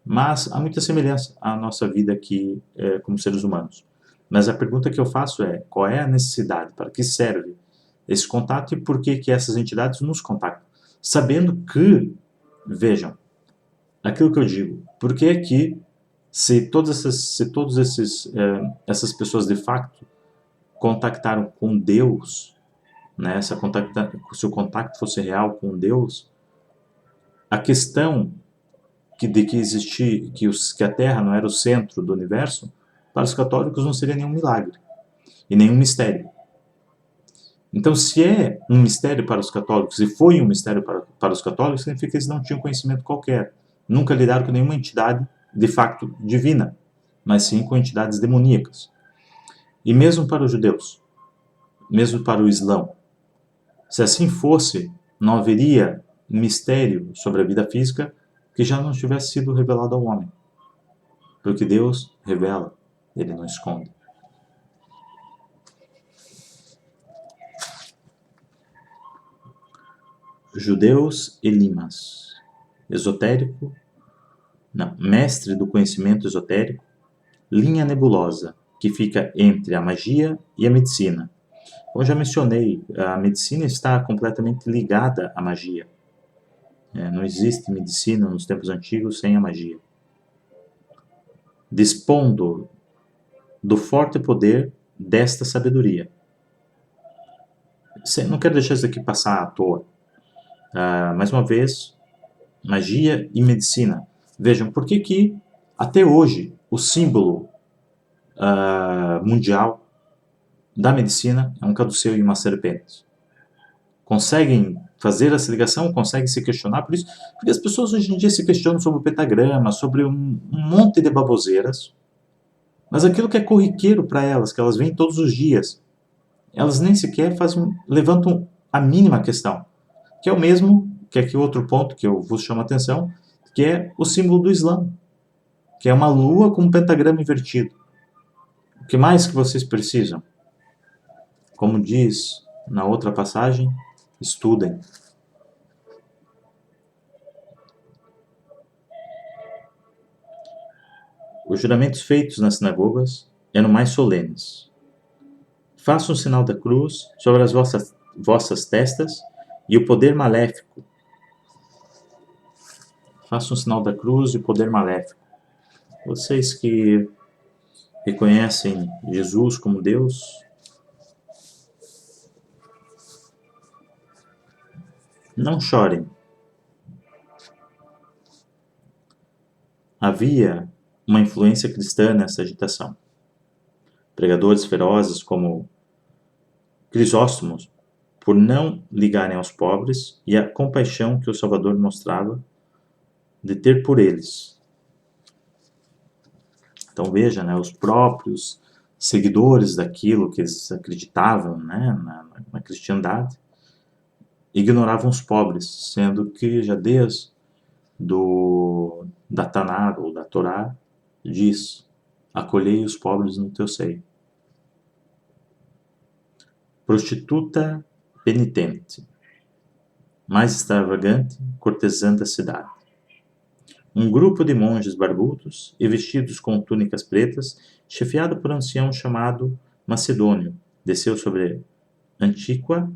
mas há muita semelhança à nossa vida aqui como seres humanos. Mas a pergunta que eu faço é: qual é a necessidade? Para que serve esse contato e por que que essas entidades nos contactam? Sabendo que, vejam, aquilo que eu digo, por que é que se essas pessoas de facto contactaram com Deus, né, se o contato fosse real com Deus, a questão de que existir, que a Terra não era o centro do universo, para os católicos não seria nenhum milagre e nenhum mistério. Então, se é um mistério para os católicos e foi um mistério para os católicos, significa que eles não tinham conhecimento qualquer. Nunca lidaram com nenhuma entidade de facto divina, mas sim com entidades demoníacas. E mesmo para os judeus, mesmo para o Islão, se assim fosse, não haveria mistério sobre a vida física que já não tivesse sido revelado ao homem. Porque Deus revela, ele não esconde. Judeus e Limas. Esotérico, não, mestre do conhecimento esotérico, linha nebulosa, que fica entre a magia e a medicina. Como eu já mencionei, a medicina está completamente ligada à magia. Não existe medicina nos tempos antigos sem a magia. Dispondo do forte poder desta sabedoria. Não quero deixar isso aqui passar à toa. Mais uma vez, magia e medicina. Vejam, por que até hoje o símbolo mundial da medicina é um caduceu e uma serpente? Conseguem fazer essa ligação, conseguem se questionar por isso? Porque as pessoas hoje em dia se questionam sobre o pentagrama, sobre um monte de baboseiras, mas aquilo que é corriqueiro para elas, que elas veem todos os dias, elas nem sequer levantam a mínima questão, que é o mesmo, que é aqui outro ponto que eu vos chamo a atenção, que é o símbolo do Islã, que é uma lua com um pentagrama invertido. O que mais que vocês precisam? Como diz na outra passagem, estudem. Os juramentos feitos nas sinagogas eram mais solenes. Faça um sinal da cruz sobre as vossas testas e o poder maléfico. Faça um sinal da cruz e o poder maléfico. Vocês que reconhecem Jesus como Deus, não chorem. Havia uma influência cristã nessa agitação. Pregadores ferozes como Crisóstomo por não ligarem aos pobres e a compaixão que o Salvador mostrava de ter por eles. Então veja, né, os próprios seguidores daquilo que eles acreditavam, né, na cristandade, ignoravam os pobres, sendo que já desde da Taná ou da Torá diz: acolhei os pobres no teu seio. Prostituta penitente, mais extravagante cortesã da cidade. Um grupo de monges barbudos e vestidos com túnicas pretas, chefiado por um ancião chamado Macedônio, desceu sobre Antíqua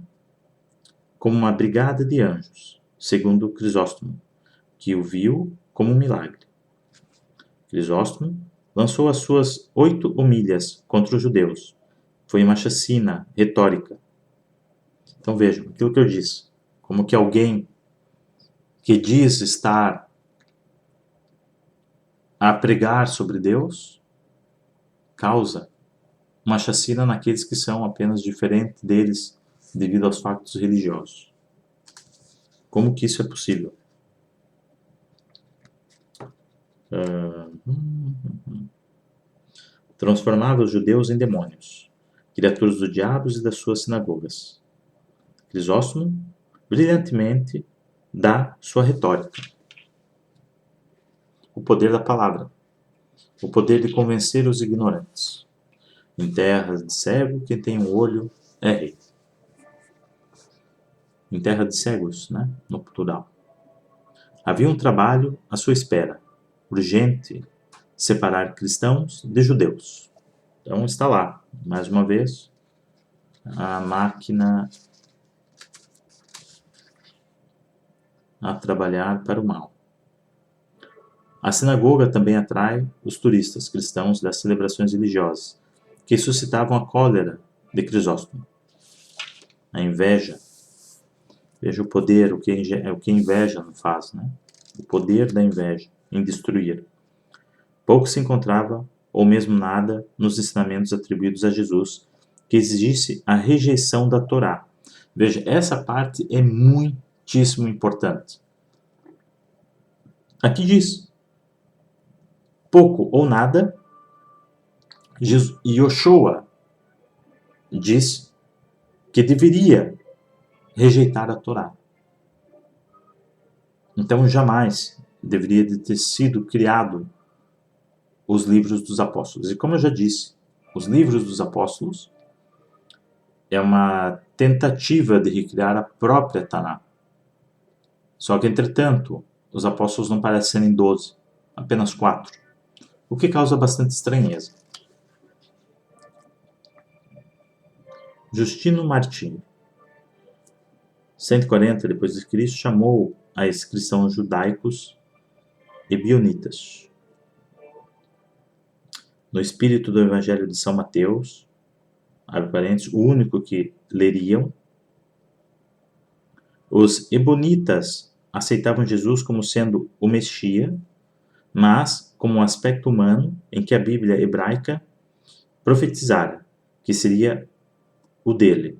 como uma brigada de anjos, segundo Crisóstomo, que o viu como um milagre. Crisóstomo lançou as suas 8 homilhas contra os judeus. Foi uma chacina retórica. Então vejam, aquilo que eu disse, como que alguém que diz estar a pregar sobre Deus causa uma chacina naqueles que são apenas diferentes deles devido aos factos religiosos. Como que isso é possível? Transformava os judeus em demônios, criaturas do diabo e das suas sinagogas. Crisóstomo brilhantemente dá sua retórica. O poder da palavra. O poder de convencer os ignorantes. Em terra de cego, quem tem um olho é rei. Em terra de cegos, né? No plural. Havia um trabalho à sua espera, urgente, separar cristãos de judeus. Então está lá, mais uma vez, a máquina a trabalhar para o mal. A sinagoga também atrai os turistas cristãos das celebrações religiosas, que suscitavam a cólera de Crisóstomo. A inveja. Veja o poder, o que a inveja não faz, né? O poder da inveja em destruir. Pouco se encontrava, ou mesmo nada, nos ensinamentos atribuídos a Jesus, que exigisse a rejeição da Torá. Veja, essa parte é muitíssimo importante. Aqui diz: pouco ou nada, Yoshua diz que deveria rejeitar a Torá. Então jamais deveria ter sido criado os livros dos apóstolos. E como eu já disse, os livros dos apóstolos é uma tentativa de recriar a própria Taná. Só que, entretanto, os apóstolos não parecem serem 12, apenas 4, o que causa bastante estranheza. Justino Martino, 140 d.C., chamou a esses cristãos judaicos ebionitas. No espírito do Evangelho de São Mateus, abre parênteses, o único que leriam, os ebonitas aceitavam Jesus como sendo o Messias, mas como um aspecto humano em que a Bíblia hebraica profetizara que seria o dele.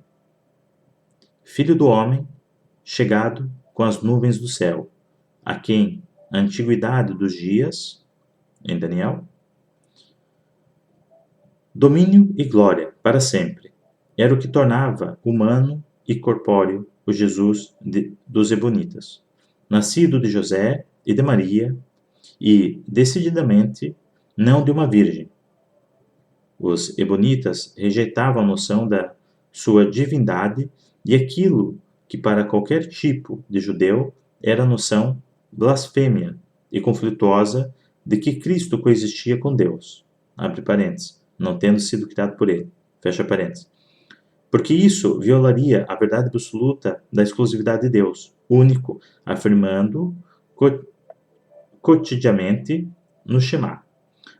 Filho do homem, chegado com as nuvens do céu, a quem a antiguidade dos dias, em Daniel, domínio e glória para sempre, era o que tornava humano e corpóreo o Jesus dos ebonitas, nascido de José e de Maria, e, decididamente, não de uma virgem. Os ebonitas rejeitavam a noção da sua divindade e aquilo que para qualquer tipo de judeu era a noção blasfêmia e conflituosa de que Cristo coexistia com Deus, abre parênteses, não tendo sido criado por ele, fecha parênteses. Porque isso violaria a verdade absoluta da exclusividade de Deus, único, afirmando cotidianamente no Shema.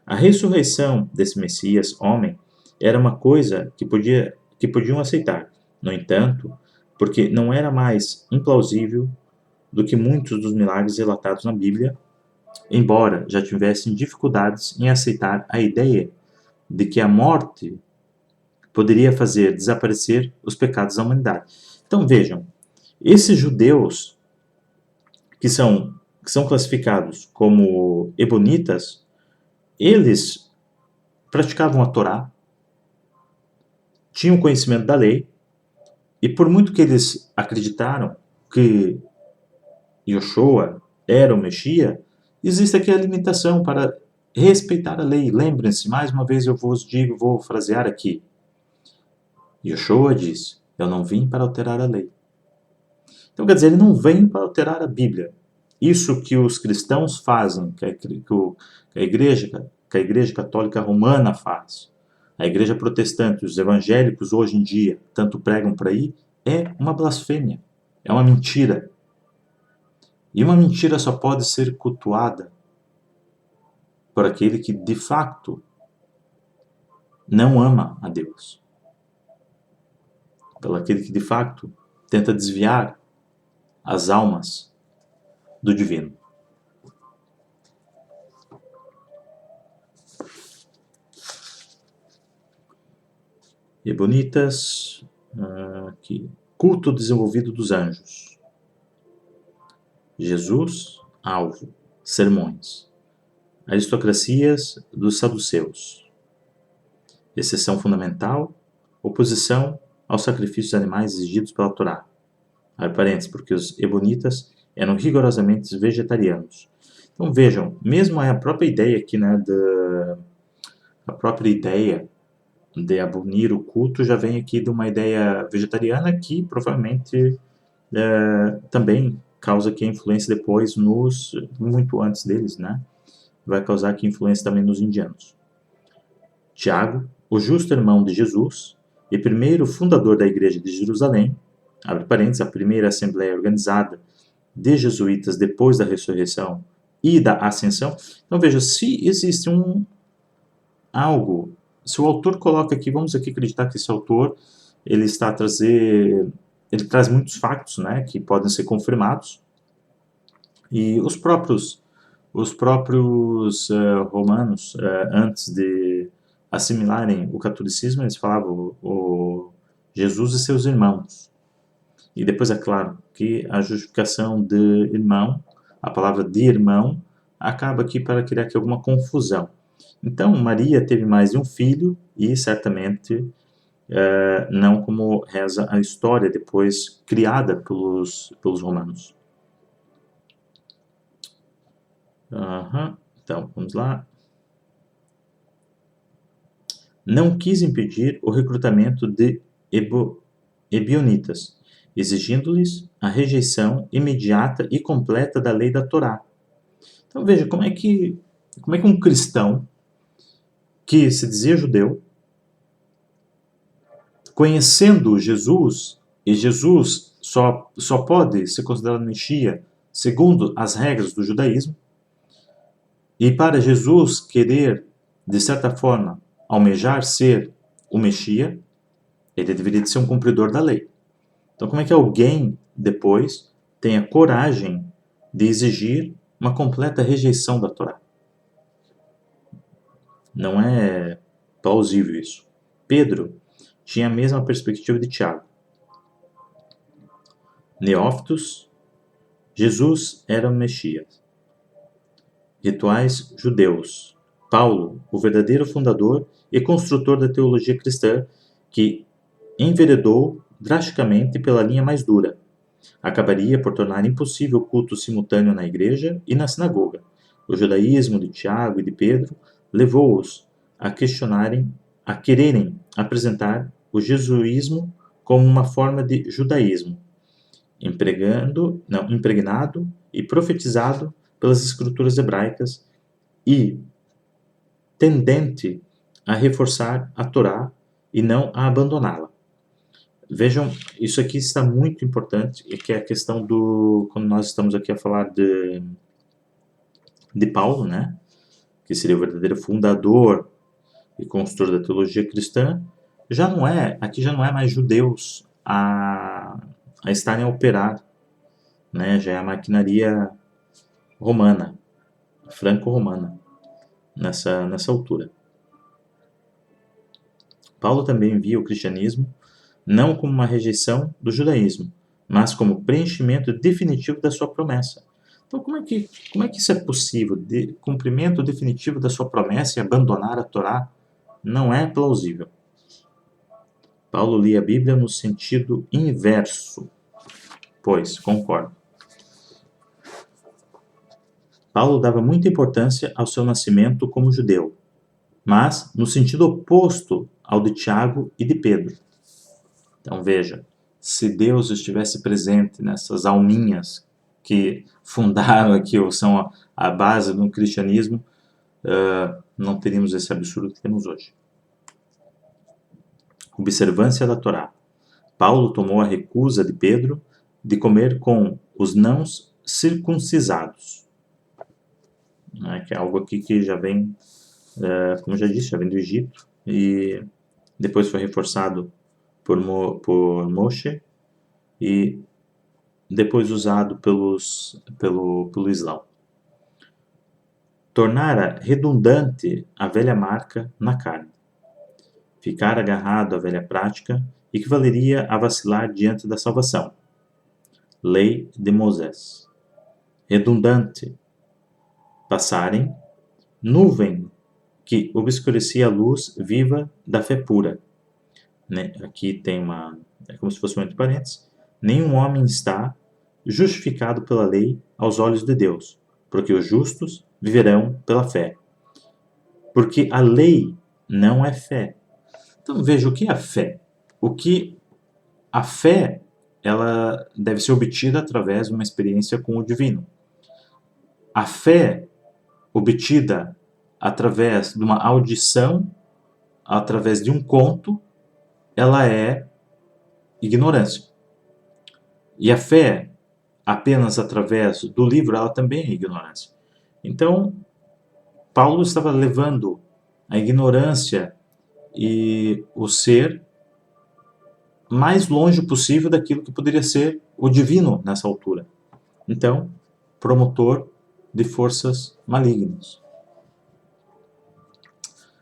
A ressurreição desse Messias, homem, era uma coisa que podiam aceitar. No entanto, porque não era mais implausível do que muitos dos milagres relatados na Bíblia, embora já tivessem dificuldades em aceitar a ideia de que a morte poderia fazer desaparecer os pecados da humanidade. Então vejam, esses judeus que são classificados como ebonitas, eles praticavam a Torá, tinham conhecimento da lei, e por muito que eles acreditaram que Yoshua era o Messias, existe aqui a limitação para respeitar a lei. Lembrem-se, mais uma vez eu vos digo, vou frasear aqui. Yoshua diz, eu não vim para alterar a lei. Então, quer dizer, ele não vem para alterar a Bíblia. Isso que os cristãos fazem, que a Igreja Católica Romana faz, a Igreja Protestante, os evangélicos hoje em dia, tanto pregam por aí, é uma blasfêmia, é uma mentira. E uma mentira só pode ser cultuada por aquele que de fato não ama a Deus, por aquele que de fato tenta desviar as almas do divino. Ebonitas, aqui. Culto desenvolvido dos anjos. Jesus, alvo. Sermões. Aristocracias dos saduceus. Exceção fundamental. Oposição aos sacrifícios de animais exigidos pela Torá. Abre parênteses, porque os ebonitas eram rigorosamente vegetarianos. Então vejam, mesmo a própria ideia aqui, né, a própria ideia de abolir o culto já vem aqui de uma ideia vegetariana que provavelmente também causa aqui influência depois muito antes deles, né? Vai causar aqui influência também nos indianos. Tiago, o justo irmão de Jesus e primeiro fundador da igreja de Jerusalém, abre parênteses, a primeira assembleia organizada de jesuítas depois da ressurreição e da ascensão. Então veja, se existe algo, se o autor coloca aqui, vamos aqui acreditar que esse autor ele traz muitos factos, né, que podem ser confirmados, e os próprios romanos, antes de assimilarem o catolicismo, eles falavam o Jesus e seus irmãos. E depois é claro que a justificação de irmão, a palavra de irmão, acaba aqui para criar aqui alguma confusão. Então, Maria teve mais de um filho e certamente não como reza a história depois criada pelos romanos. Então, vamos lá. Não quis impedir o recrutamento de ebionitas, exigindo-lhes a rejeição imediata e completa da lei da Torá. Então veja, como é que um cristão que se dizia judeu, conhecendo Jesus, e Jesus só pode ser considerado Messias segundo as regras do judaísmo, e para Jesus querer, de certa forma, almejar ser o Messias, ele deveria ser um cumpridor da lei. Então, como é que alguém, depois, tem a coragem de exigir uma completa rejeição da Torá? Não é plausível isso. Pedro tinha a mesma perspectiva de Tiago. Neófitos, Jesus era o Messias. Rituais judeus. Paulo, o verdadeiro fundador e construtor da teologia cristã, que enveredou drasticamente pela linha mais dura. Acabaria por tornar impossível o culto simultâneo na igreja e na sinagoga. O judaísmo de Tiago e de Pedro levou-os a quererem apresentar o jesuísmo como uma forma de judaísmo, impregnado e profetizado pelas escrituras hebraicas e tendente a reforçar a Torá e não a abandoná-la. Vejam, isso aqui está muito importante, e que é a questão quando nós estamos aqui a falar de Paulo, né, que seria o verdadeiro fundador e construtor da teologia cristã, aqui já não é mais judeus a estarem a operar, né, já é a maquinaria romana, franco-romana, nessa altura. Paulo também via o cristianismo não como uma rejeição do judaísmo, mas como preenchimento definitivo da sua promessa. Então, como é que isso é possível? Cumprimento definitivo da sua promessa e abandonar a Torá? Não é plausível. Paulo lia a Bíblia no sentido inverso. Pois, concordo. Paulo dava muita importância ao seu nascimento como judeu, mas no sentido oposto ao de Tiago e de Pedro. Então veja, se Deus estivesse presente nessas alminhas que fundaram aqui, ou são a base do cristianismo, não teríamos esse absurdo que temos hoje. Observância da Torá. Paulo tomou a recusa de Pedro de comer com os não circuncisados, que é algo aqui que já vem, como já disse, já vem do Egito, e depois foi reforçado por Moshe e depois usado pelo Islã. Tornara redundante a velha marca na carne. Ficar agarrado à velha prática equivaleria a vacilar diante da salvação. Lei de Moisés. Redundante. Passarem. Nuvem que obscurecia a luz viva da fé pura. Aqui tem é como se fosse um entre parênteses. Nenhum homem está justificado pela lei aos olhos de Deus, porque os justos viverão pela fé. Porque a lei não é fé. Então veja, o que é a fé? A fé, ela deve ser obtida através de uma experiência com o divino. A fé obtida através de uma audição, através de um conto, ela é ignorância. E a fé, apenas através do livro, ela também é ignorância. Então, Paulo estava levando a ignorância e o ser mais longe possível daquilo que poderia ser o divino nessa altura. Então, promotor de forças malignas.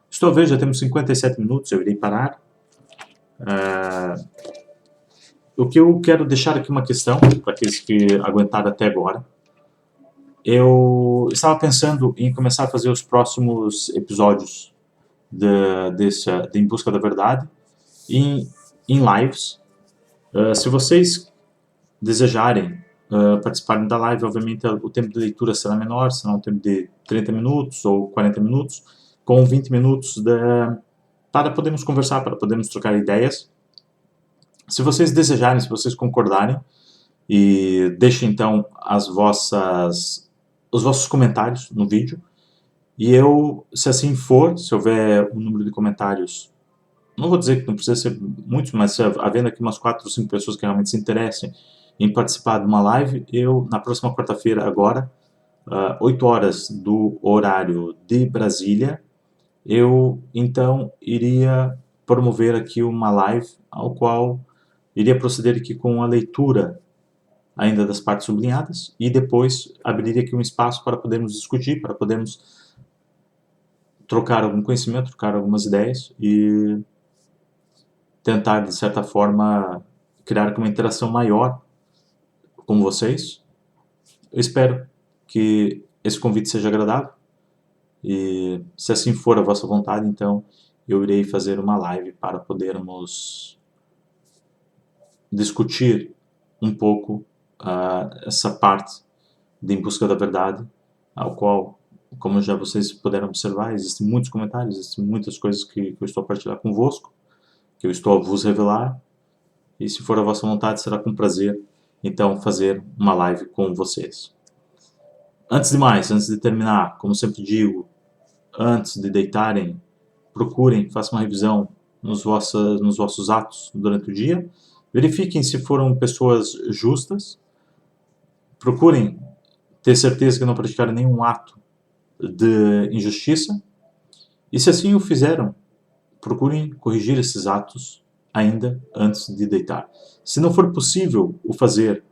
Estou a ver, já temos 57 minutos, eu irei parar. O que eu quero deixar aqui uma questão, para aqueles que aguentaram até agora. Eu estava pensando em começar a fazer os próximos episódios de Em Busca da Verdade em lives. Se vocês desejarem participarem da live, obviamente o tempo de leitura será menor, será um tempo de 30 minutos ou 40 minutos, com 20 minutos para podermos conversar, para podermos trocar ideias. Se vocês desejarem, se vocês concordarem, e deixem então os vossos comentários no vídeo, e eu, se assim for, se houver um número de comentários, não vou dizer que não precisa ser muitos, mas havendo aqui umas 4 ou 5 pessoas que realmente se interessem em participar de uma live, eu, na próxima quarta-feira agora, 8 horas do horário de Brasília, eu então iria promover aqui uma live, ao qual iria proceder aqui com a leitura ainda das partes sublinhadas, e depois abriria aqui um espaço para podermos discutir, para podermos trocar algum conhecimento, trocar algumas ideias e tentar, de certa forma, criar uma interação maior com vocês. Eu espero que esse convite seja agradável e, se assim for a vossa vontade, então eu irei fazer uma live para podermos discutir um pouco essa parte de Em Busca da Verdade, ao qual, como já vocês puderam observar, existem muitos comentários, existem muitas coisas que eu estou a partilhar convosco, que eu estou a vos revelar, e se for a vossa vontade, será com prazer, então, fazer uma live com vocês. Antes de mais, antes de terminar, como sempre digo, antes de deitarem, procurem, façam uma revisão nos vossos atos durante o dia, verifiquem se foram pessoas justas, procurem ter certeza que não praticaram nenhum ato de injustiça, e se assim o fizeram, procurem corrigir esses atos ainda antes de deitar. Se não for possível o fazer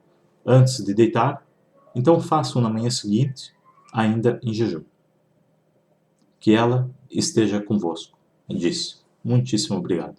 antes de deitar, então façam na manhã seguinte, ainda em jejum. Que ela esteja convosco. Disse. Muitíssimo obrigado.